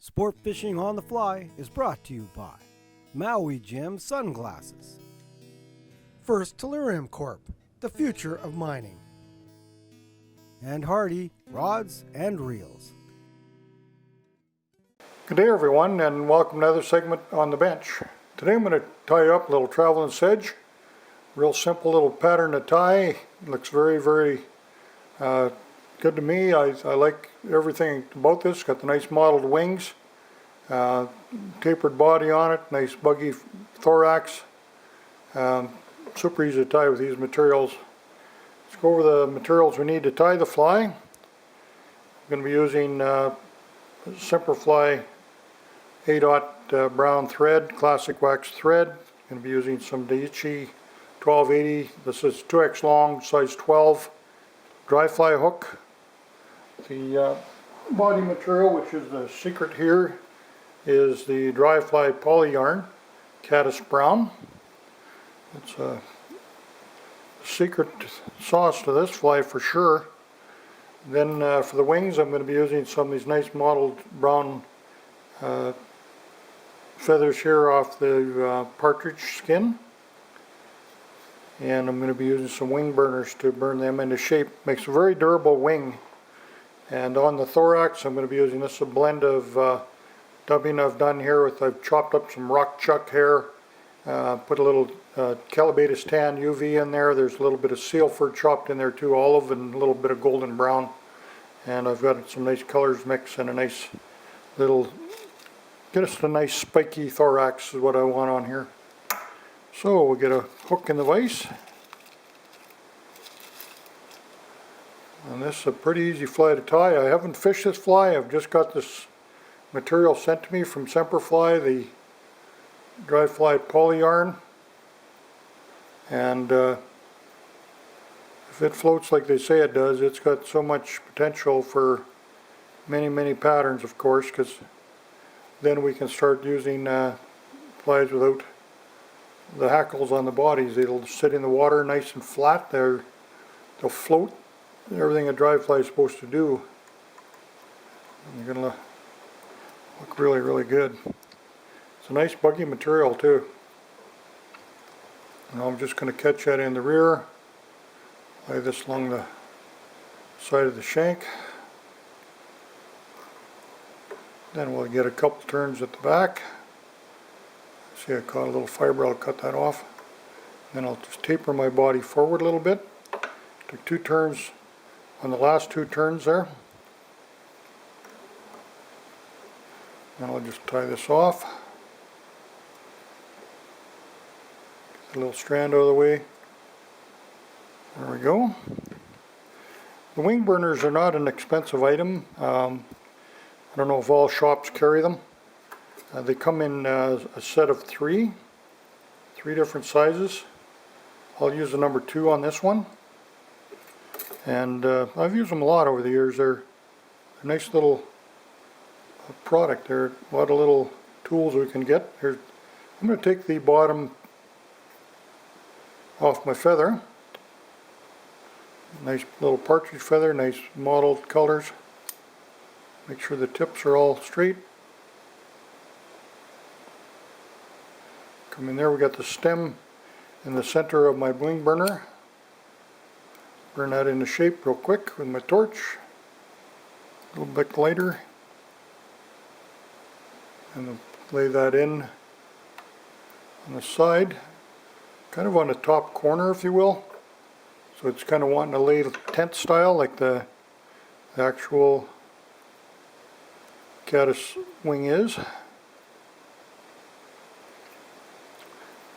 Sport Fishing on the Fly is brought to you by Maui Jim Sunglasses. First Tellurium Corp., the future of mining. And Hardy Rods and Reels. Good day everyone, and welcome to another segment on the bench. Today I'm going to tie you up a little traveling sedge. Real simple little pattern to tie. Looks very good to me. I like everything about this. Got the nice mottled wings, tapered body on it, nice buggy thorax. Super easy to tie with these materials. Let's go over the materials we need to tie the fly. I'm going to be using Semperfli A. Brown thread, classic wax thread. Going to be using some Daiichi 1280. This is 2x long, size 12 dry fly hook. The body material, which is the secret here, is the dry fly Polyyarn, Caddis brown. It's a secret sauce to this fly for sure. Then for the wings, I'm going to be using some of these nice mottled brown feathers here off the partridge skin. And I'm going to be using some wing burners to burn them into shape. Makes a very durable wing. And on the thorax, I'm going to be using this a blend of dubbing I've done here with, I've chopped up some rock chuck hair, put a little calabatus tan UV in there. There's a little bit of seal fur chopped in there too, olive, and a little bit of golden brown. And I've got some nice colors mix and a nice little, just a nice spiky thorax is what I want on here. So we'll get a hook in the vise. And this is a pretty easy fly to tie. I haven't fished this fly. I've just got this material sent to me from Semperfli, the dry fly Polyyarn. And if it floats like they say it does, it's got so much potential for many patterns, of course, because then we can start using flies without the hackles on the bodies. It'll sit in the water nice and flat. They'll float. Everything a dry fly is supposed to do. And they're going to look really good. It's a nice buggy material too. And I'm just going to catch that in the rear. Lay this along the side of the shank. Then we'll get a couple turns at the back. See, I caught a little fiber. I'll cut that off. Then I'll just taper my body forward a little bit. Took 2 turns on the last 2 turns there. Then I'll just tie this off. Get the little strand out of the way. There we go. The wing burners are not an expensive item. I don't know if all shops carry them. They come in a set of 3 different sizes. I'll use the number 2 on this one. And I've used them a lot over the years. They're a nice little product. There are a lot of little tools we can get. Here, I'm going to take the bottom off my feather. Nice little partridge feather, nice mottled colors. Make sure the tips are all straight. Come in there, we got the stem in the center of my wing burner. Burn that into shape real quick with my torch. A little bit lighter. And then lay that in on the side, kind of on the top corner, if you will. So it's kind of wanting to lay tent style like the actual caddis wing is.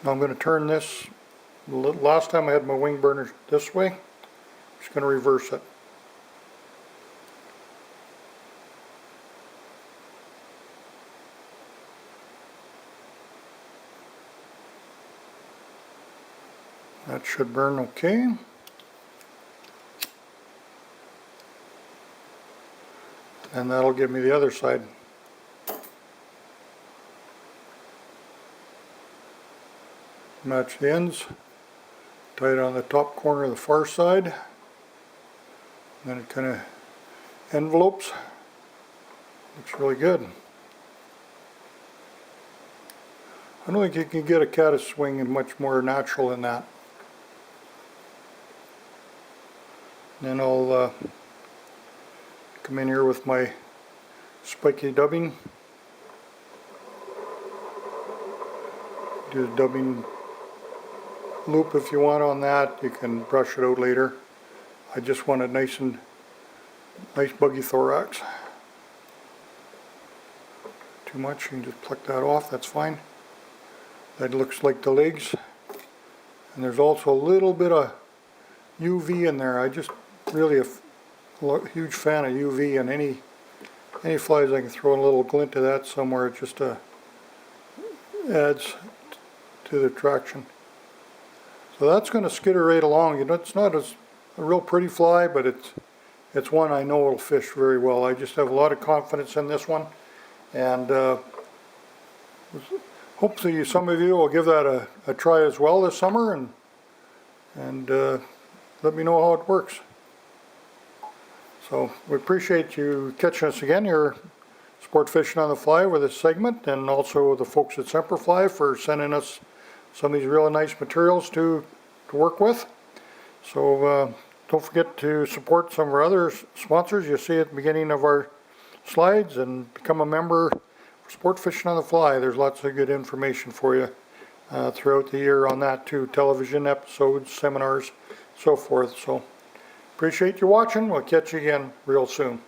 Now I'm going to turn this. Last time I had my wing burner this way. I'm just going to reverse it. That should burn okay. And that'll give me the other side. Match the ends. Tie it on the top corner of the far side. Then it kind of envelopes. Looks really good. I don't think you can get a caddis swing much more natural than that. Then I'll come in here with my spiky dubbing. Do the dubbing loop if you want on that. You can brush it out later. I just want a nice buggy thorax. Too much, you can just pluck that off, that's fine. That looks like the legs. And there's also a little bit of UV in there. I just really a huge fan of UV, and any flies I can throw a little glint of that somewhere, it just adds to the attraction. So that's going to skitter right along. You know, it's not a real pretty fly, but it's one I know will fish very well. I just have a lot of confidence in this one, and hopefully some of you will give that a try as well this summer, and let me know how it works. So we appreciate you catching us again here, Sport Fishing on the Fly, with this segment, and also the folks at Semperfli for sending us some of these really nice materials to work with. So don't forget to support some of our other sponsors you see at the beginning of our slides, and become a member for Sport Fishing on the Fly. There's lots of good information for you throughout the year on that too. Television episodes, seminars, so forth. So appreciate you watching. We'll catch you again real soon.